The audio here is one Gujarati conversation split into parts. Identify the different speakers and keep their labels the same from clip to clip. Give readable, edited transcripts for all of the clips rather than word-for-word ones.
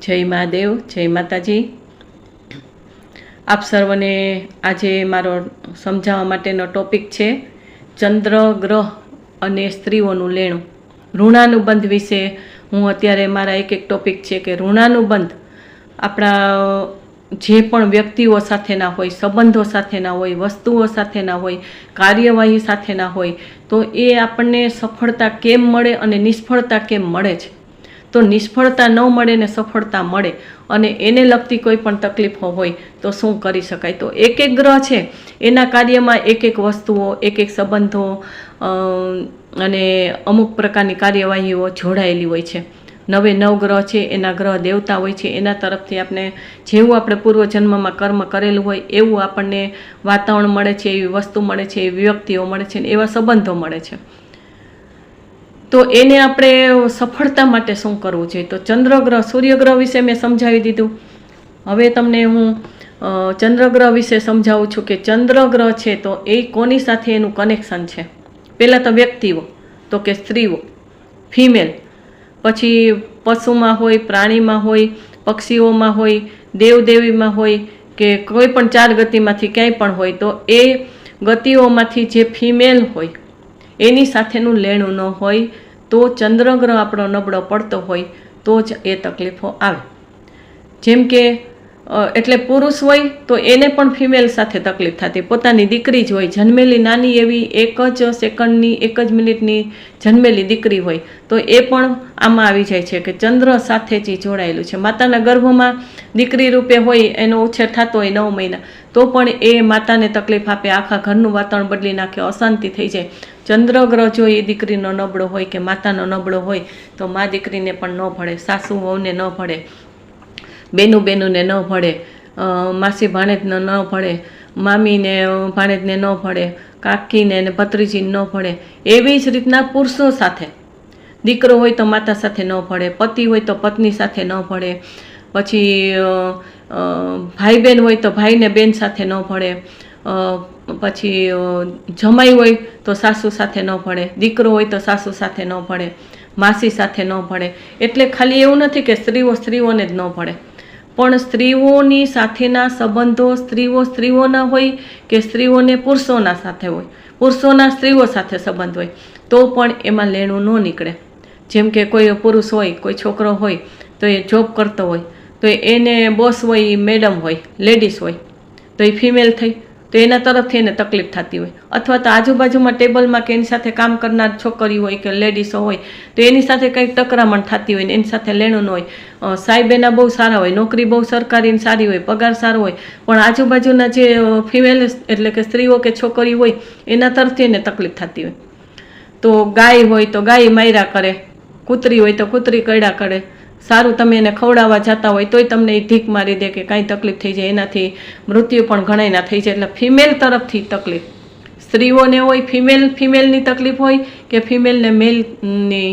Speaker 1: જય મહાદેવ, જય માતાજી। આપ સર્વને આજે મારો સમજાવવા માટેનો ટોપિક છે ચંદ્ર ગ્રહ અને સ્ત્રીઓનું લેણું। ઋણાનુબંધ વિશે હું અત્યારે મારા એક ટોપિક છે કે ઋણાનુબંધ આપણા જે પણ વ્યક્તિઓ સાથેના હોય, સંબંધો સાથેના હોય, વસ્તુઓ સાથેના હોય, કાર્યવાહી સાથેના હોય, તો એ આપણને સફળતા કેમ મળે અને નિષ્ફળતા કેમ મળે છે। તો નિષ્ફળતા ન મળે ને સફળતા મળે અને એને લગતી કોઈ પણ તકલીફો હોય તો શું કરી શકાય। તો એક એક ગ્રહ છે એના કાર્યમાં એક એક વસ્તુઓ, એક એક સંબંધો અને અમુક પ્રકારની કાર્યવાહીઓ જોડાયેલી હોય છે। નવે નવ ગ્રહ છે એના ગ્રહ દેવતા હોય છે, એના તરફથી આપણે જેવું આપણે પૂર્વજન્મમાં કર્મ કરેલું હોય એવું આપણને વાતાવરણ મળે છે, એવી વસ્તુ મળે છે, એવી વ્યક્તિઓ મળે છે, એવા સંબંધો મળે છે। તો એને આપણે સફળતા માટે શું કરવું જોઈએ? તો ચંદ્રગ્રહ, સૂર્યગ્રહ વિશે મેં સમજાવી દીધું। હવે તમને હું ચંદ્રગ્રહ વિશે સમજાવું છું કે ચંદ્રગ્રહ છે તો એ કોની સાથે એનું કનેક્શન છે। પહેલાં તો વ્યક્તિઓ, તો કે સ્ત્રીઓ, ફિમેલ, પછી પશુમાં હોય, પ્રાણીમાં હોય, પક્ષીઓમાં હોય, દેવદેવીમાં હોય કે કોઈ પણ ચાર ગતિમાંથી ક્યાંય પણ હોય, તો એ ગતિઓમાંથી જે ફિમેલ હોય એની સાથેનું લેણું ન હોય તો ચંદ્રગ્રહ આપણો નબળો પડતો હોય તો જ એ તકલીફો આવે। જેમ કે એટલે પુરુષ હોય તો એને પણ ફિમેલ સાથે તકલીફ થતી, પોતાની દીકરી જ હોય, જન્મેલી નાની એવી 1 સેકન્ડની 1 મિનિટની જન્મેલી દીકરી હોય તો એ પણ આમાં આવી જાય છે કે ચંદ્ર સાથે જ જોડાયેલું છે। માતાના ગર્ભમાં દીકરી રૂપે હોય, એનો ઉછેર થતો હોય 9 મહિના, તો પણ એ માતાને તકલીફ આપે, આખા ઘરનું વાતાવરણ બદલી નાખે, અશાંતિ થઈ જાય। ચંદ્રગ્રહ જો એ દીકરીનો નબળો હોય કે માતાનો નબળો હોય તો મા દીકરીને પણ ન ભળે, સાસુ વહુને ન ભળે, બેનુને ન ભળે, માસી ભાણેજને ન ભળે, મામીને ભાણેજને ન ભળે, કાકીને ને ભત્રીજીને ન ભળે। એવી જ રીતના પુરુષો સાથે, દીકરો હોય તો માતા સાથે ન ભળે, પતિ હોય તો પત્ની સાથે ન ભળે, પછી ભાઈ બહેન હોય તો ભાઈને બેન સાથે ન ભળે, પછી જમાઈ હોય તો સાસુ સાથે ન ભળે, દીકરો હોય તો સાસુ સાથે ન ભળે, માસી સાથે ન ભળે। એટલે ખાલી એવું નથી કે સ્ત્રીઓને જ ન ભળે, પણ સ્ત્રીઓની સાથેના સંબંધો સ્ત્રીઓના હોય કે સ્ત્રીઓને પુરુષોના સાથે હોય, પુરુષોના સ્ત્રીઓ સાથે સંબંધ હોય તો પણ એમાં લેણું ન નીકળે। જેમ કે કોઈ પુરુષ હોય, કોઈ છોકરો હોય તો એ જોબ કરતો હોય તો એને બોસ હોય એ મેડમ હોય, લેડીઝ હોય તો એ ફિમેલ થઈ, તો એના તરફથી એને તકલીફ થતી હોય, અથવા તો આજુબાજુમાં ટેબલમાં કે એની સાથે કામ કરનાર છોકરી હોય કે લેડીઝો હોય તો એની સાથે કંઈક ટકરામણ થતી હોય ને એની સાથે લેણું ન હોય। સાહેબ એના બહુ સારા હોય, નોકરી બહુ સરકારીની સારી હોય, પગાર સારો હોય, પણ આજુબાજુના જે ફિમેલ એટલે કે સ્ત્રીઓ કે છોકરી હોય એના તરફથી એને તકલીફ થતી હોય। તો ગાય હોય તો ગાય માર્યા કરે, કૂતરી હોય તો કૂતરી કરડા કરે, સારું તમે એને ખવડાવવા જતા હોય તોય તમને એ ઢીક મારી દે કે કાંઈ તકલીફ થઈ જાય, એનાથી મૃત્યુ પણ ઘણાયના થઈ જાય। એટલે ફિમેલ તરફથી તકલીફ, સ્ત્રીઓને હોય ફિમેલની તકલીફ હોય કે ફિમેલને મેલની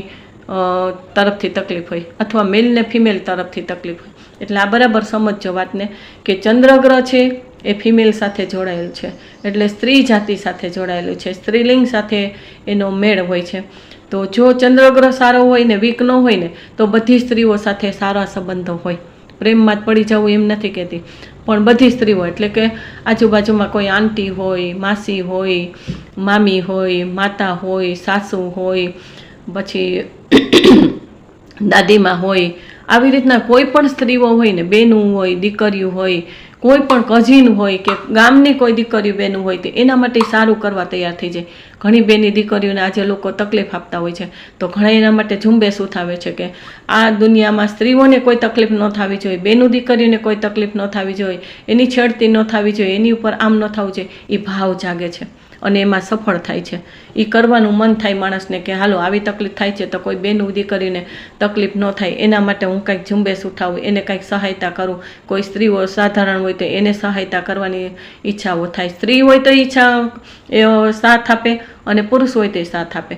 Speaker 1: તરફથી તકલીફ હોય, અથવા મેલને ફિમેલ તરફથી તકલીફ હોય। એટલે આ બરાબર સમજજો વાતને કે ચંદ્રગ્રહ છે એ ફિમેલ સાથે જોડાયેલ છે, એટલે સ્ત્રી જાતિ સાથે જોડાયેલું છે, સ્ત્રીલિંગ સાથે એનો મેળ હોય છે। તો જો ચંદ્રગ્રહ સારો હોય ને વીક ન હોય ને તો બધી સ્ત્રીઓ સાથે સારા સંબંધો હોય, પ્રેમમાં જ પડી જવું એમ નથી કહેતી, પણ બધી સ્ત્રીઓ એટલે કે આજુબાજુમાં કોઈ આંટી હોય, માસી હોય, મામી હોય, માતા હોય, સાસુ હોય, પછી દાદીમાં હોય, આવી રીતના કોઈ પણ સ્ત્રીઓ હોય ને, બેનું હોય, દીકરીઓ હોય, કોઈ પણ કઝિન હોય કે ગામની કોઈ દીકરીઓ બેનું હોય તો એના માટે સારું કરવા તૈયાર થઈ જાય। ઘણી બેની દીકરીઓને આજે લોકો તકલીફ આપતા હોય છે તો ઘણા એના માટે ઝુંબેશ ઉઠાવે છે કે આ દુનિયામાં સ્ત્રીઓને કોઈ તકલીફ ન થવી જોઈએ, બેનું દીકરીઓને કોઈ તકલીફ ન થવી જોઈએ, એની છેડતી ન થવી જોઈએ, એની ઉપર આમ ન થવું જોઈએ। એ ભાવ જાગે છે અને એમાં સફળ થાય છે। એ કરવાનું મન થાય માણસને કે હાલો આવી તકલીફ થાય છે તો કોઈ બેનું દીકરીને તકલીફ ન થાય એના માટે હું કંઈક ઝુંબેશ ઉઠાવું, એને કંઈક સહાયતા કરું। કોઈ સ્ત્રીઓ સાધારણ હોય તો એને સહાયતા કરવાની ઈચ્છાઓ થાય, સ્ત્રી હોય તો ઈચ્છા સાથ આપે અને પુરુષ હોય તો સાથ આપે।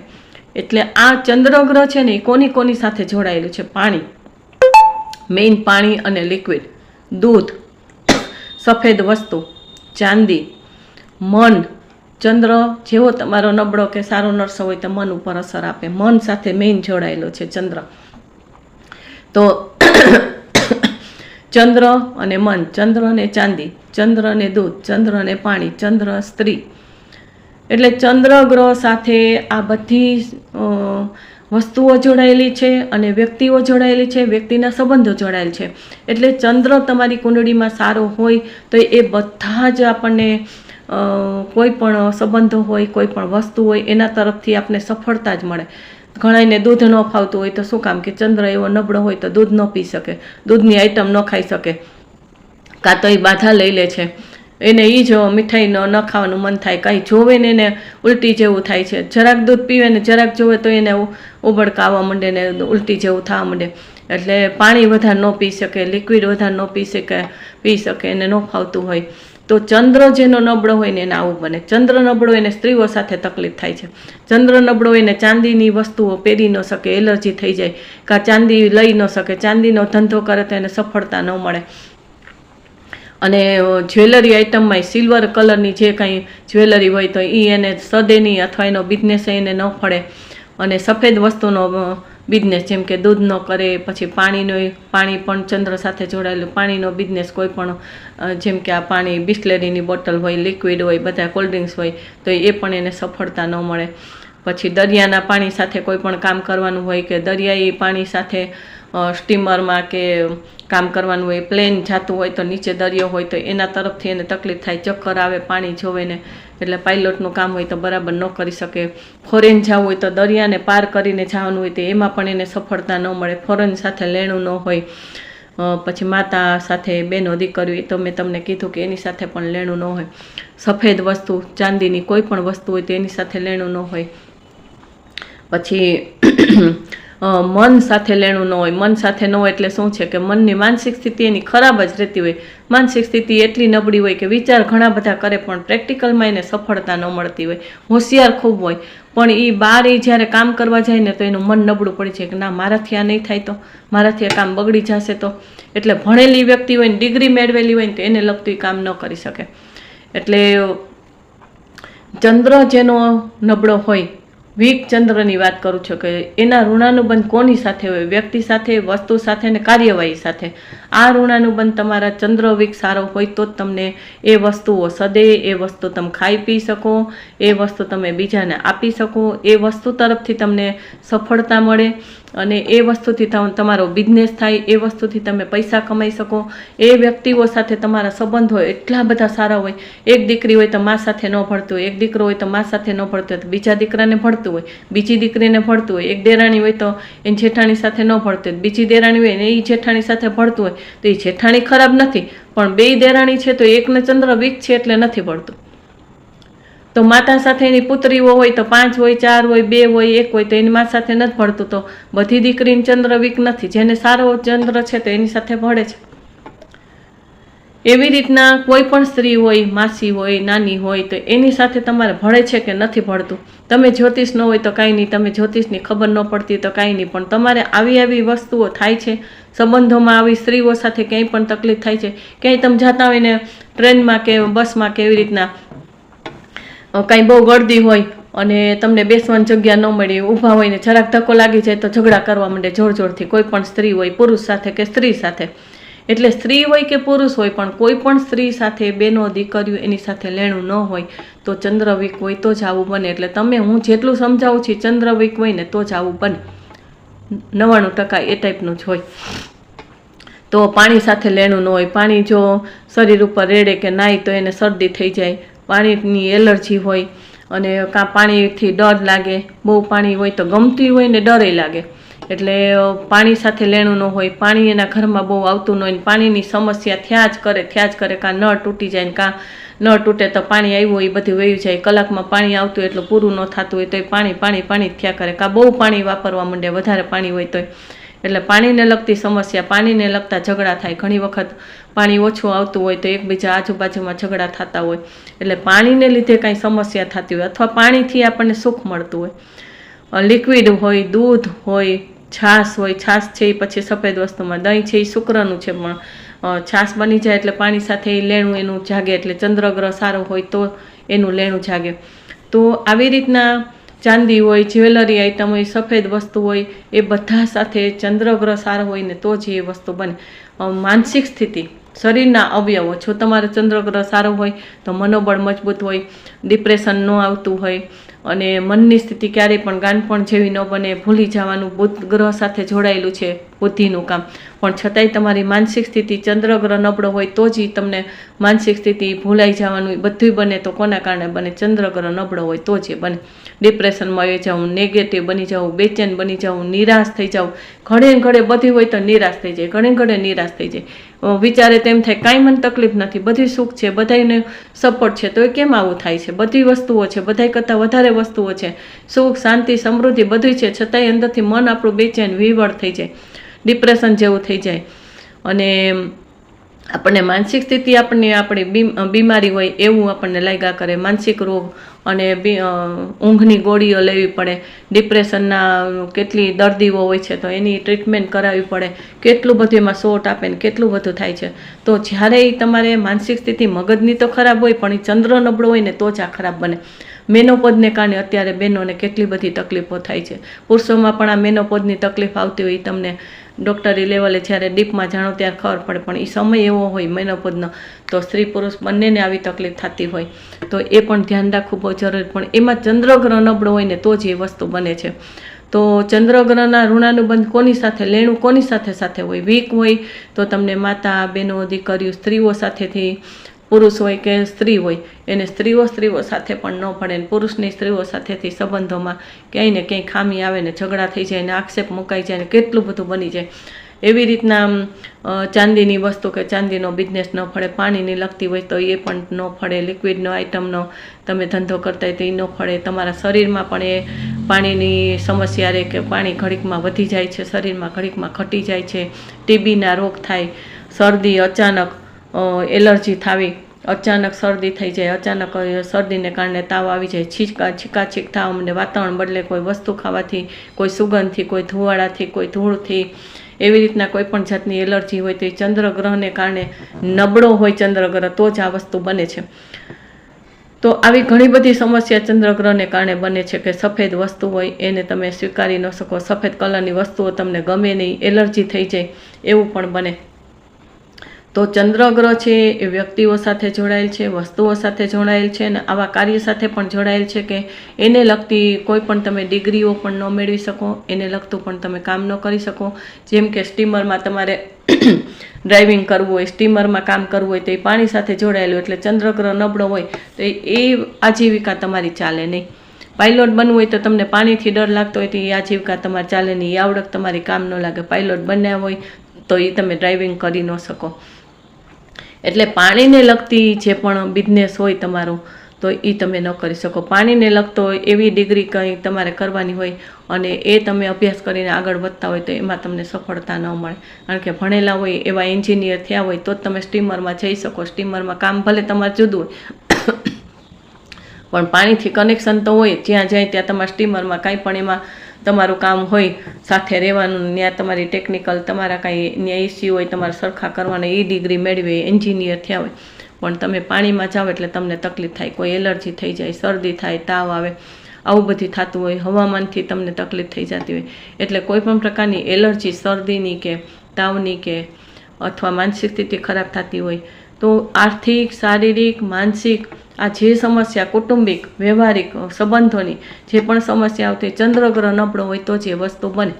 Speaker 1: એટલે આ ચંદ્રગ્રહ છે ને એ કોની સાથે જોડાયેલું છે? પાણી, મેઇન પાણી અને લિક્વિડ, દૂધ, સફેદ વસ્તુ, ચાંદી, મન। ચંદ્ર જેવો તમારો નબળો કે સારો નરસો હોય તો મન ઉપર અસર આપે, મન સાથે મેઇન જોડાયેલો છે ચંદ્ર। તો ચંદ્ર અને મન, ચંદ્ર અને ચાંદી, ચંદ્ર અને દૂધ, ચંદ્ર અને પાણી, ચંદ્ર સ્ત્રી. એટલે ચંદ્ર ગ્રહ સાથે આ બધી વસ્તુઓ જોડાયેલી છે અને વ્યક્તિઓ જોડાયેલી છે, વ્યક્તિના સંબંધો જોડાયેલ છે. એટલે ચંદ્ર તમારી કુંડળીમાં સારો હોય તો એ બધા જ આપણને કોઈ પણ સંબંધો હોય, કોઈ પણ વસ્તુ હોય એના તરફથી આપણને સફળતા જ મળે. ઘણાને દૂધ ન ફાવતું હોય તો શું કામ કે ચંદ્ર એવો નબળો હોય તો દૂધ ન પી શકે, દૂધની આઈટમ ન ખાઈ શકે, કાં તો એ બાધા લઈ લે છે. એને એ જ મીઠાઈ ન ખાવાનું મન થાય, કાંઈ જોવે ને એને ઉલટી જેવું થાય છે. જરાક દૂધ પીવે ને જરાક જોવે તો એને ઉબળકા આવવા માંડે ને ઉલટી જેવું થવા માંડે. એટલે પાણી વધારે ન પી શકે, લિક્વિડ વધારે ન પી શકે એને ન ફાવતું હોય. તો ચંદ્ર જેનો નબળો હોય ને એને આવું બને. ચંદ્ર નબળો એને સ્ત્રીઓ સાથે તકલીફ થાય છે. ચંદ્ર નબળો એને ચાંદીની વસ્તુઓ પહેરી ન શકે, એલર્જી થઈ જાય, કાં ચાંદી લઈ ન શકે, ચાંદીનો ધંધો કરે તો એને સફળતા ન મળે. અને જ્વેલરી આઇટમમાં સિલ્વર કલરની જે કાંઈ જ્વેલરી હોય તો એ એને સદે નહીં, અથવા એનો બિઝનેસ એને ન ફળે. અને સફેદ વસ્તુનો બિઝનેસ જેમ કે દૂધ ન કરે, પછી પાણી પણ ચંદ્ર સાથે જોડાયેલું, પાણીનો બિઝનેસ કોઈ પણ જેમ કે આ પાણી બિસ્લેરીની બોટલ હોય, લિક્વિડ હોય, બધા કોલ્ડ્રિંક્સ હોય તો એ પણ એને સફળતા ન મળે. પછી દરિયાના પાણી સાથે કોઈ પણ કામ કરવાનું હોય કે દરિયાઈ પાણી સાથે સ્ટીમરમાં કે કામ કરવાનું હોય, પ્લેન જાતું હોય તો નીચે દરિયો હોય તો એના તરફથી એને તકલીફ થાય, ચક્કર આવે પાણી જોવે ને, એટલે પાયલોટનું કામ હોય તો બરાબર ન કરી શકે. ફોરેન જવું હોય તો દરિયાને પાર કરીને જવાનું હોય તો એમાં પણ એને સફળતા ન મળે, ફોરેન સાથે લેણું ન હોય. પછી માતા સાથે બેનો દીકરીઓ તો મેં તમને કીધું કે એની સાથે પણ લેણું ન હોય. સફેદ વસ્તુ, ચાંદીની કોઈ પણ વસ્તુ હોય તો એની સાથે લેણું ન હોય. પછી મન સાથે લેણું ન હોય. મન સાથે ન હોય એટલે શું છે કે મનની માનસિક સ્થિતિ એની ખરાબ જ રહેતી હોય. માનસિક સ્થિતિ એટલી નબળી હોય કે વિચાર ઘણા બધા કરે પણ પ્રેક્ટિકલમાં એને સફળતા ન મળતી હોય. હોશિયાર ખૂબ હોય પણ એ બહાર જ્યારે કામ કરવા જાય ને તો એનું મન નબળું પડી જાય કે ના મારાથી આ નહીં થાય તો, મારાથી આ કામ બગડી જશે તો. એટલે ભણેલી વ્યક્તિ હોય ને, ડિગ્રી મેળવેલી હોય ને તો એને લગતું કામ ન કરી શકે. એટલે ચંદ્ર જેનો નબળો હોય, વીક ચંદ્રની વાત કરું છું કે એના ઋણાનુબંધ કોની સાથે હોય? વ્યક્તિ સાથે, વસ્તુ સાથે ને કાર્યવાહી સાથે. આ ઋણાનુબંધ તમારા ચંદ્ર વીક સારો હોય તો જ તમને એ વસ્તુઓ સદે, એ વસ્તુ તમે ખાઈ પી શકો, એ વસ્તુ તમે બીજાને આપી શકો, એ વસ્તુ તરફથી તમને સફળતા મળે અને એ વસ્તુથી તમારો બિઝનેસ થાય, એ વસ્તુથી તમે પૈસા કમાઈ શકો. એ વ્યક્તિઓ સાથે તમારા સંબંધો એટલા બધા સારા હોય. એક દીકરી હોય તો મા સાથે ન ભળતું હોય, એક દીકરો હોય તો મા સાથે ન ભળતું હોય તો બીજા દીકરાને ભળતું હોય, બીજી દીકરીને ભળતું હોય. એક દેરાણી હોય તો એની જેઠાણી સાથે ન ભળતું હોય, બીજી દેરાણી હોય ને એ જેઠાણી સાથે ભળતું હોય તો એ જેઠાણી ખરાબ નથી, પણ બે દેરાણી છે તો એકને ચંદ્ર વીક છે એટલે નથી ભળતું. તો માતા સાથે એની પુત્રીઓ હોય તો 5 હોય, 4 હોય, 2 હોય, 1 હોય તો એની મા સાથે નથી ભળતું. તો બધી દીકરીને ચંદ્ર વીક નથી, જેને સારો ચંદ્ર છે તો એની સાથે ભળે છે. એવી રીતના કોઈ પણ સ્ત્રી હોય, માસી હોય, નાની હોય તો એની સાથે તમારે ભળે છે કે નથી ભળતું. તમે જ્યોતિષ ન હોય તો કાંઈ નહીં, તમે જ્યોતિષની ખબર ન પડતી તો કાંઈ નહીં, પણ તમારે આવી વસ્તુઓ થાય છે. સંબંધોમાં આવી સ્ત્રીઓ સાથે ક્યાંય પણ તકલીફ થાય છે. ક્યાંય તમે જતા હોય ને ટ્રેનમાં કે બસમાં કે એવી રીતના કાંઈ બહુ ગળદી હોય અને તમને બેસવાની જગ્યા ન મળી, ઊભા હોય ને જરાક ધક્કો લાગી જાય તો ઝઘડા કરવા માંડે જોરથી. કોઈ પણ સ્ત્રી હોય, પુરુષ સાથે કે સ્ત્રી સાથે. એટલે સ્ત્રી હોય કે પુરુષ હોય પણ કોઈ પણ સ્ત્રી સાથે, બેનો દીકરીઓ એની સાથે લેણું ન હોય તો ચંદ્રવીક હોય તો જ આવું બને. એટલે હું જેટલું સમજાવું છું ચંદ્રવીક હોય ને તો જ આવું બને. 99% એ ટાઈપનું જ હોય. તો પાણી સાથે લેણું ન હોય. પાણી જો શરીર ઉપર રેડે કે નાય તો એને શરદી થઈ જાય, પાણીની એલર્જી હોય અને કાં પાણીથી ડર લાગે. બહુ પાણી હોય તો ગમતી હોય ને ડરે લાગે. એટલે પાણી સાથે લેણું ન હોય. પાણી એના ઘરમાં બહુ આવતું ન હોય, પાણીની સમસ્યા થયા જ કરે. કાં નળ તૂટી જાય ને કાં નળ તૂટે તો પાણી આવ્યું એ બધું વયું જાય. કલાકમાં પાણી આવતું એટલું પૂરું ન થતું હોય તો પાણી થયા કરે. કાં બહુ પાણી વાપરવા માંડે, વધારે પાણી હોય તો. એટલે પાણીને લગતી સમસ્યા, પાણીને લગતા ઝઘડા થાય. ઘણી વખત પાણી ઓછું આવતું હોય તો એકબીજા આજુબાજુમાં ઝઘડા થતા હોય. એટલે પાણીને લીધે કાંઈ સમસ્યા થતી હોય અથવા પાણીથી આપણને સુખ મળતું હોય. લિક્વિડ હોય, દૂધ હોય, છાશ હોય. છાશ છે એ પછી સફેદ વસ્તુમાં, દહીં છે એ શુક્રનું છે પણ છાશ બની જાય એટલે પાણી સાથે લેણું એનું જાગે. એટલે ચંદ્રગ્રહ સારો હોય તો એનું લેણું જાગે. તો આવી રીતના ચાંદી હોય, જ્વેલરી આઇટમ હોય, સફેદ વસ્તુ હોય, એ બધા સાથે ચંદ્રગ્રહ સારો હોય ને તો જ એ વસ્તુ બને. માનસિક સ્થિતિ, શરીરના અવયવો, જો તમારો ચંદ્રગ્રહ સારો હોય તો મનોબળ મજબૂત હોય, ડિપ્રેશન ન આવતું હોય, અને મનની સ્થિતિ ક્યારેય પણ ગાંડપણ જેવી ન બને. ભૂલી જવાનું, બુધ ગ્રહ સાથે જોડાયેલું છે બુદ્ધિનું કામ, પણ છતાંય તમારી માનસિક સ્થિતિ ચંદ્રગ્રહ નબળો હોય તો જ તમને માનસિક સ્થિતિ ભૂલાઈ જવાનું બધું બને. તો કોના કારણે બને? ચંદ્રગ્રહ નબળો હોય તો જ બને. ડિપ્રેશનમાં આવી જાઉં, નેગેટિવ બની જાઉં, બેચેન બની જાઉં, નિરાશ થઈ જાઉં. ઘડે ઘડે બધી હોય તો નિરાશ થઈ જાય, ઘડે ઘડે નિરાશ થઈ જાય. વિચારે તેમ થાય કાંઈ મને તકલીફ નથી, બધી સુખ છે, બધાને સપોર્ટ છે, તો એ કેમ આવું થાય છે? બધી વસ્તુઓ છે, બધાય કરતાં વધારે વસ્તુઓ છે, સુખ, શાંતિ, સમૃદ્ધિ બધું છે, છતાંય અંદરથી મન આપણું બેચેન, વિવળ થઈ જાય, ડિપ્રેશન જેવું થઈ જાય. અને આપણને માનસિક સ્થિતિ આપણી બીમારી હોય એવું આપણને લાગ્યા કરે. માનસિક રોગ અને ઊંઘની ગોળીઓ લેવી પડે. ડિપ્રેશનના કેટલી દર્દીઓ હોય છે તો એની ટ્રીટમેન્ટ કરાવવી પડે. કેટલું બધું એમાં શોટ આપે ને કેટલું બધું થાય છે. તો જ્યારે તમારે માનસિક સ્થિતિ મગજની તો ખરાબ હોય, પણ એ ચંદ્ર નબળો હોય ને તો જ આ ખરાબ બને. મેનોપોઝને કારણે અત્યારે બહેનોને કેટલી બધી તકલીફો થાય છે. પુરુષોમાં પણ આ મેનોપોઝની તકલીફ આવતી હોય, તમને ડૉક્ટરી લેવલે જ્યારે ડીપમાં જાણો ત્યારે ખબર પડે. પણ એ સમય એવો હોય મેનોપોઝનો, તો સ્ત્રી પુરુષ બંનેને આવી તકલીફ થતી હોય, તો એ પણ ધ્યાન રાખવું બહુ જરૂરી. પણ એમાં ચંદ્રગ્રહ નબળો હોય ને તો જ એ વસ્તુ બને છે. તો ચંદ્રગ્રહના ઋણાનુબંધ કોની સાથે, લેણું કોની સાથે હોય? વીક હોય તો તમને માતા, બહેનો, દીકરીઓ, સ્ત્રીઓ સાથેથી, પુરુષ હોય કે સ્ત્રી હોય એને સ્ત્રીઓ સાથે પણ ન પડે. પુરુષની સ્ત્રીઓ સાથેથી સંબંધોમાં ક્યાંય ને ક્યાંય ખામી આવે ને ઝઘડા થઈ જાય ને આક્ષેપ મુકાઈ જાય ને કેટલું બધું બની જાય. એવી રીતના ચાંદીની વસ્તુ કે ચાંદીનો બિઝનેસ ન ફળે. પાણીની લગતી હોય તો એ પણ ન ફળે. લિક્વિડનો આઇટમનો તમે ધંધો કરતા હોય તો એ ન ફળે. તમારા શરીરમાં પણ એ પાણીની સમસ્યા રહે કે પાણી ઘડીકમાં વધી જાય છે, શરીરમાં ઘડીકમાં ઘટી જાય છે, ટીબીના રોગ થાય, શરદી, અચાનક એલર્જી થવી, અચાનક શરદી થઈ જાય, અચાનક શરદીને કારણે તાવ આવી જાય, છીકાછીક થવા માંડે, વાતાવરણ બદલે, કોઈ વસ્તુ ખાવાથી, કોઈ સુગંધથી, કોઈ ધુવાડાથી, કોઈ ધૂળથી, એવી રીતના કોઈ પણ જાતની એલર્જી હોય તો એ ચંદ્રગ્રહને કારણે નબળો હોય ચંદ્રગ્રહ તો જ આ વસ્તુ બને છે. તો આવી ઘણી બધી સમસ્યા ચંદ્રગ્રહને કારણે બને છે કે સફેદ વસ્તુ હોય એને તમે સ્વીકારી ન શકો, સફેદ કલરની વસ્તુઓ તમને ગમે નહીં, એલર્જી થઈ જાય, એવું પણ બને. તો ચંદ્રગ્રહ છે એ વ્યક્તિઓ સાથે જોડાયેલ છે, વસ્તુઓ સાથે જોડાયેલ છે, અને આવા કાર્ય સાથે પણ જોડાયેલ છે કે એને લગતી કોઈ પણ તમે ડિગ્રીઓ પણ ન મેળવી શકો, એને લગતું પણ તમે કામ ન કરી શકો. જેમ કે સ્ટીમરમાં તમારે ડ્રાઇવિંગ કરવું હોય, સ્ટીમરમાં કામ કરવું હોય તો એ પાણી સાથે જોડાયેલું, એટલે ચંદ્રગ્રહ નબળો હોય તો એ આજીવિકા તમારી ચાલે નહીં. પાયલોટ બનવું હોય તો તમને પાણીથી ડર લાગતો હોય તો એ આજીવિકા તમારે ચાલે નહીં, એ આવડત તમારી કામ ન લાગે. પાયલોટ બન્યા હોય તો એ તમે ડ્રાઇવિંગ કરી ન શકો. એટલે પાણીને લગતી જે પણ બિઝનેસ હોય તમારો તો એ તમે ન કરી શકો. પાણીને લગતો હોય એવી ડિગ્રી કંઈ તમારે કરવાની હોય અને એ તમે અભ્યાસ કરીને આગળ વધતા હોય તો એમાં તમને સફળતા ન મળે. કારણ કે ભણેલા હોય એવા એન્જિનિયર થયા હોય તો જ તમે સ્ટીમરમાં જઈ શકો. સ્ટીમરમાં કામ ભલે તમારે જુદું હોય પણ પાણીથી કનેક્શન તો હોય, જ્યાં જાય ત્યાં તમારા સ્ટીમરમાં કાંઈ પણ એમાં તમારું કામ હોય, સાથે રહેવાનું, ત્યાં તમારી ટેકનિકલ તમારા કાંઈ ત્યાં ઇસ્યુ હોય તમારે સરખા કરવાના, એ ડિગ્રી મેળવી એન્જિનિયર થયા હોય પણ તમે પાણીમાં જાઓ એટલે તમને તકલીફ થાય, કોઈ એલર્જી થઈ જાય, શરદી થાય, તાવ આવે, આવું બધું થતું હોય, હવામાનથી તમને તકલીફ થઈ જતી હોય. એટલે કોઈ પણ પ્રકારની એલર્જી, શરદીની કે તાવની કે અથવા માનસિક સ્થિતિ ખરાબ થતી હોય તો આર્થિક, શારીરિક, માનસિક આ જે સમસ્યા, કૌટુંબિક, વ્યવહારિક સંબંધોની જે પણ સમસ્યા આવતી, ચંદ્રગ્રહ નબળો હોય તો જ એ વસ્તુ બને.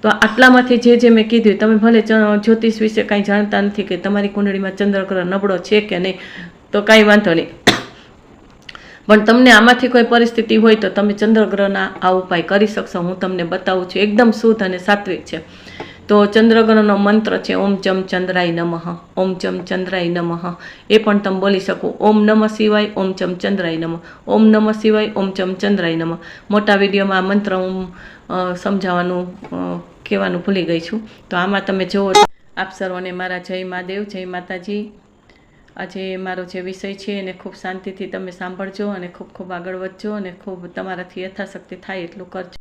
Speaker 1: તો આટલામાંથી જે મેં કીધું, તમે ભલે જ્યોતિષ વિશે કાંઈ જાણતા નથી કે તમારી કુંડળીમાં ચંદ્રગ્રહ નબળો છે કે નહીં તો કાંઈ વાંધો નહીં, પણ તમને આમાંથી કોઈ પરિસ્થિતિ હોય તો તમે ચંદ્રગ્રહના આ ઉપાય કરી શકશો. હું તમને બતાવું છું, એકદમ શુદ્ધ અને સાત્વિક છે. તો ચંદ્રગ્રહનો મંત્ર છે ઓમ ચમ ચંદ્રાય નમઃ, ઓમ ચમ ચંદ્રાય નમઃ. એ પણ તમે બોલી શકો, ઓમ નમઃ શિવાય, ઓમ ચમ ચંદ્રાય નમઃ, ઓમ નમઃ શિવાય, ઓમ ચમ ચંદ્રાય નમઃ. મોટા વિડીયોમાં આ મંત્ર હું સમજાવવાનું કહેવાનું ભૂલી ગઈ છું. તો આમાં તમે જુઓ. આપ સર્વને મારા જય મહાદેવ, જય માતાજી. આજે મારો જે વિષય છે એને ખૂબ શાંતિથી તમે સાંભળજો અને ખૂબ આગળ વધજો અને ખૂબ તમારાથી યથાશક્તિ થાય એટલું કરજો.